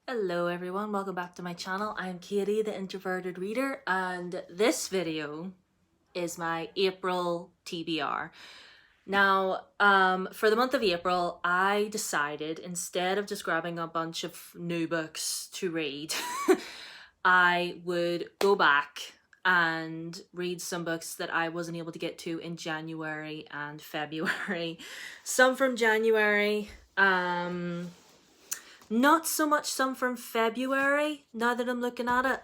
Hello everyone, welcome back to my channel. I'm Katie, the Introverted Reader, and this video is my April TBR. Now, for the month of April, I decided instead of just grabbing a bunch of new books to read, I would go back and read some books that I wasn't able to get to in January and February. Some from January, not so much some from February, now that I'm looking at it.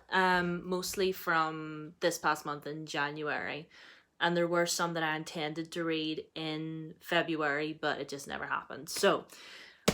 Mostly from this past month in January. And there were some that I intended to read in February, but it just never happened. So,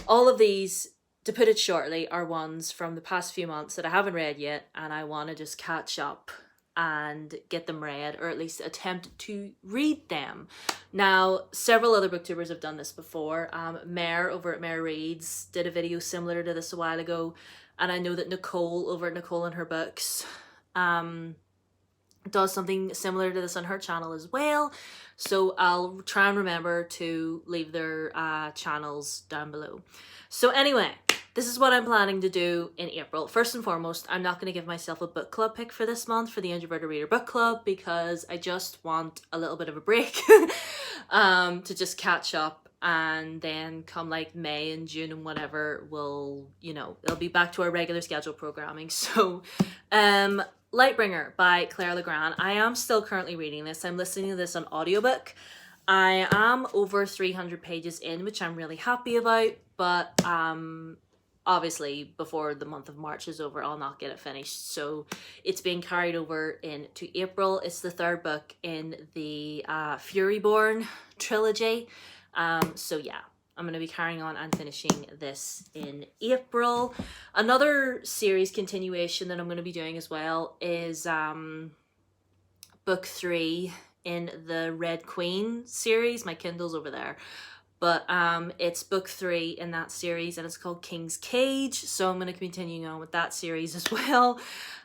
all of these, to put it shortly, are ones from the past few months that I haven't read yet, and I want to just catch up and get them read, or at least attempt to read them. Now, several other booktubers have done this before. Mare over at Mare Reads did a video similar to this a while ago, and I know that Nicole over at Nicole and Her Books does something similar to this on her channel as well. So I'll try and remember to leave their channels down below. So anyway, this is what I'm planning to do in April. First and foremost, I'm not going to give myself a book club pick for this month for the Introverted Reader Book Club because I just want a little bit of a break to just catch up, and then come like May and June and whatever, we'll, it'll be back to our regular schedule programming. So, Lightbringer by Claire Legrand. I am still currently reading this. I'm listening to this on audiobook. I am over 300 pages in, which I'm really happy about, but obviously before the month of March is over, I'll not get it finished. So it's being carried over into April. It's the third book in the Furyborn trilogy. So yeah, I'm going to be carrying on and finishing this in April. Another series continuation that I'm going to be doing as well is book 3 in the Red Queen series. My Kindle's over there. But it's book 3 in that series, and it's called King's Cage. So I'm going to be continuing on with that series as well.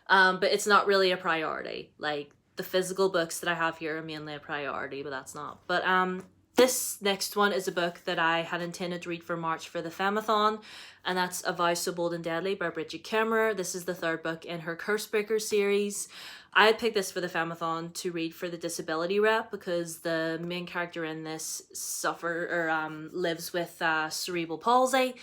But it's not really a priority. Like, the physical books that I have here are mainly a priority, but that's not. But this next one is a book that I had intended to read for March for the Femathon, and that's A Vow So Bold and Deadly by Bridget Kemmerer. This is the third book in her Cursebreaker series. I had picked this for the Femathon to read for the disability rep because the main character in this lives with cerebral palsy.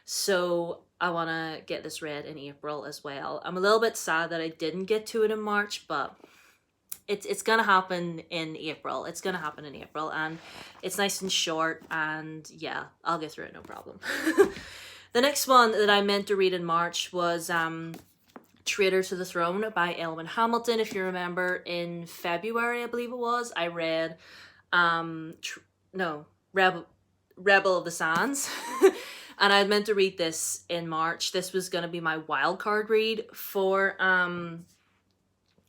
So I want to get this read in April as well. I'm a little bit sad that I didn't get to it in March, but it's gonna happen in April. It's gonna happen in April, and it's nice and short, and yeah, I'll get through it, no problem. The next one that I meant to read in March was Traitor to the Throne by Elwyn Hamilton. If you remember, in February, I believe it was, I read Rebel of the Sands. And I had meant to read this in March. This was going to be my wildcard read for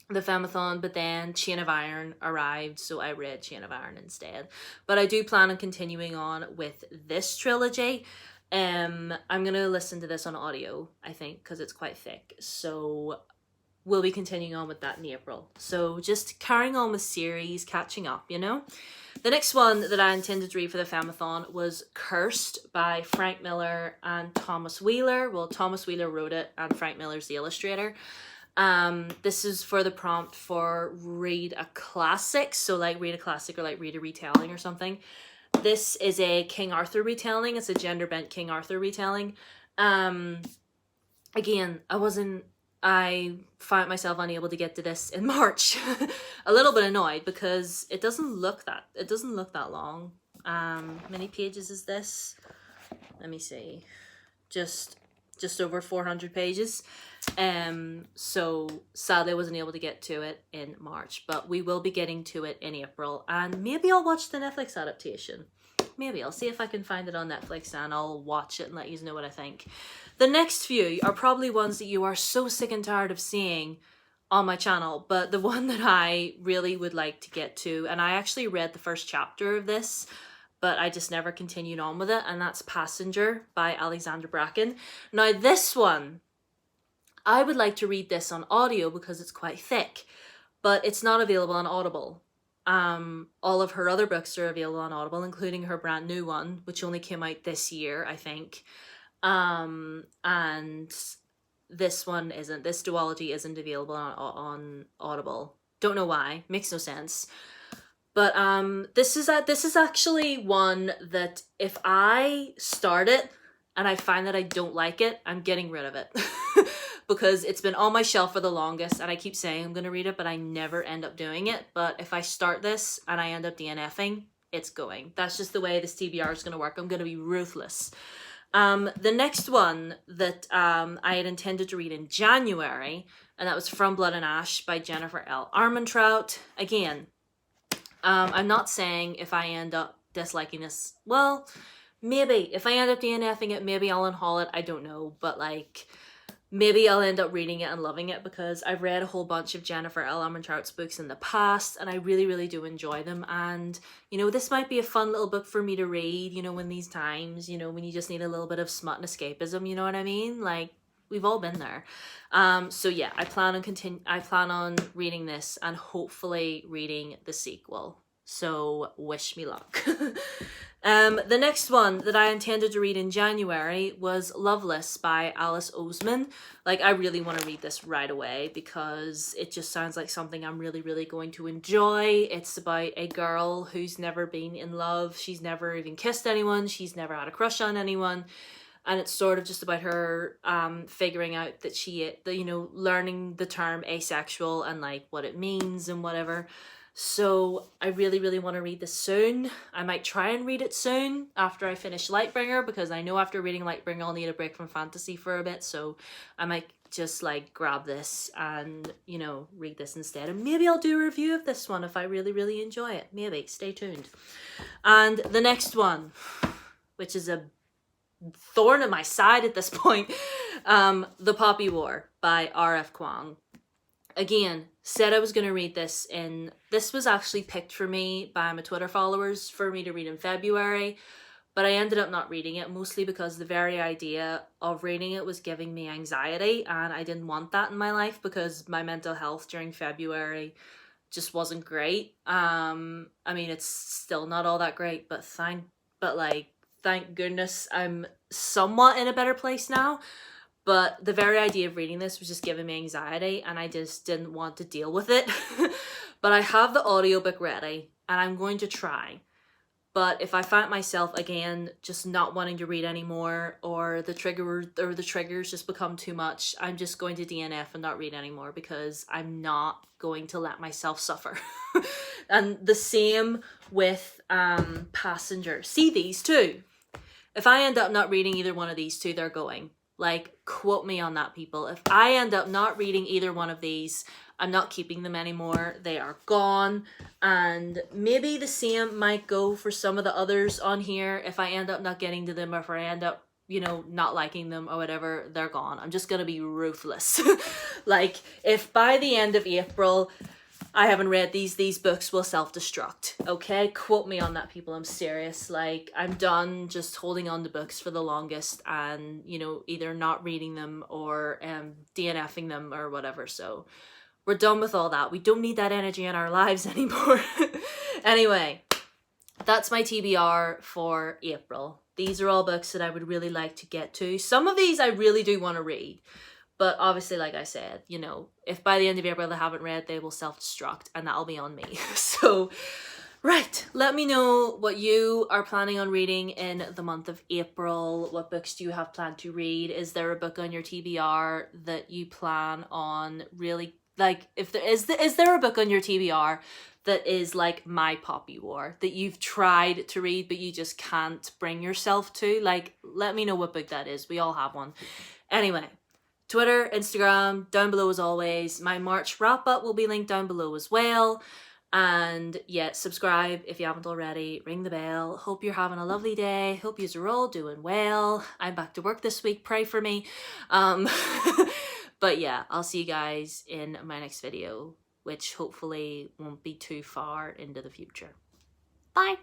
the Femathon, but then Chain of Iron arrived, so I read Chain of Iron instead. But I do plan on continuing on with this trilogy. I'm gonna listen to this on audio, I think, because it's quite thick. So we'll be continuing on with that in April. So just carrying on with series, catching up, The next one that I intended to read for the Femathon was Cursed by Frank Miller and Thomas Wheeler. Well, Thomas Wheeler wrote it, and Frank Miller's the illustrator. This is for the prompt for read a classic. So like read a classic or like read a retelling or something. This is a King Arthur retelling. It's a gender-bent King Arthur retelling. Again, I found myself unable to get to this in March. A little bit annoyed because it doesn't look that long. How many pages is this? Let me see. Just over 400 pages. So sadly I wasn't able to get to it in March, but we will be getting to it in April, and maybe I'll watch the Netflix adaptation. Maybe I'll see if I can find it on Netflix and I'll watch it and let you know what I think. The next few are probably ones that you are so sick and tired of seeing on my channel, but the one that I really would like to get to, and I actually read the first chapter of this, but I just never continued on with it, and that's Passenger by Alexandra Bracken. Now this one, I would like to read this on audio because it's quite thick, but it's not available on Audible. All of her other books are available on Audible, including her brand new one, which only came out this year, I think. And this one isn't. This duology isn't available on Audible. Don't know why. Makes no sense. But this is actually one that if I start it and I find that I don't like it, I'm getting rid of it. Because it's been on my shelf for the longest and I keep saying I'm going to read it, but I never end up doing it. But if I start this and I end up DNFing, it's going. That's just the way this TBR is going to work. I'm going to be ruthless. The next one that I had intended to read in January, and that was From Blood and Ash by Jennifer L. Armentrout. Again, I'm not saying if I end up disliking this, well, maybe. If I end up DNFing it, maybe I'll unhaul it. I don't know. But like, maybe I'll end up reading it and loving it, because I've read a whole bunch of Jennifer L. Armentrout's books in the past and I really, really do enjoy them. And, you know, this might be a fun little book for me to read, you know, in these times, you know, when you just need a little bit of smut and escapism, you know what I mean? Like, we've all been there. So yeah, I plan on reading this and hopefully reading the sequel. So wish me luck. The next one that I intended to read in January was Loveless by Alice Oseman. Like, I really want to read this right away because it just sounds like something I'm really, really going to enjoy. It's about a girl who's never been in love. She's never even kissed anyone. She's never had a crush on anyone. And it's sort of just about her figuring out that you know, learning the term asexual and like what it means and whatever. So I really, really want to read this soon. I might try and read it soon after I finish Lightbringer, because I know after reading Lightbringer I'll need a break from fantasy for a bit. So I might just like grab this and, you know, read this instead. And maybe I'll do a review of this one if I really, really enjoy it. Maybe. Stay tuned. And the next one, which is a thorn in my side at this point, The Poppy War by R.F. Kuang. Again, said I was going to read this this was actually picked for me by my Twitter followers for me to read in February, but I ended up not reading it, mostly because the very idea of reading it was giving me anxiety, and I didn't want that in my life because my mental health during February just wasn't great. I mean, it's still not all that great, but thank goodness I'm somewhat in a better place now. But the very idea of reading this was just giving me anxiety and I just didn't want to deal with it. But I have the audiobook ready and I'm going to try. But if I find myself again just not wanting to read anymore, or the triggers just become too much, I'm just going to DNF and not read anymore, because I'm not going to let myself suffer. And the same with Passenger. See, these two. If I end up not reading either one of these two, they're going. Like, quote me on that, people. If I end up not reading either one of these, I'm not keeping them anymore. They are gone. And maybe the same might go for some of the others on here. If I end up not getting to them, or if I end up, you know, not liking them or whatever, they're gone. I'm just gonna be ruthless. Like, if by the end of April I haven't read these books will self-destruct. Okay, quote me on that, people. I'm serious. Like, I'm done just holding on to books for the longest and, you know, either not reading them or DNFing them or whatever. So we're done with all that. We don't need that energy in our lives anymore. Anyway, that's my TBR for April. These are all books that I would really like to get to. Some of these I really do want to read. But obviously, like I said, you know, if by the end of April they haven't read, they will self-destruct, and that'll be on me. So, right, let me know what you are planning on reading in the month of April. What books do you have planned to read? Is there a book on your TBR that you plan on really, like, if there is there a book on your TBR that is like My Poppy War, that you've tried to read but you just can't bring yourself to? Like, let me know what book that is. We all have one. Anyway, Twitter, Instagram, down below as always. My March wrap-up will be linked down below as well. And yeah, subscribe if you haven't already. Ring the bell. Hope you're having a lovely day. Hope you're all doing well. I'm back to work this week. Pray for me. But yeah, I'll see you guys in my next video, which hopefully won't be too far into the future. Bye!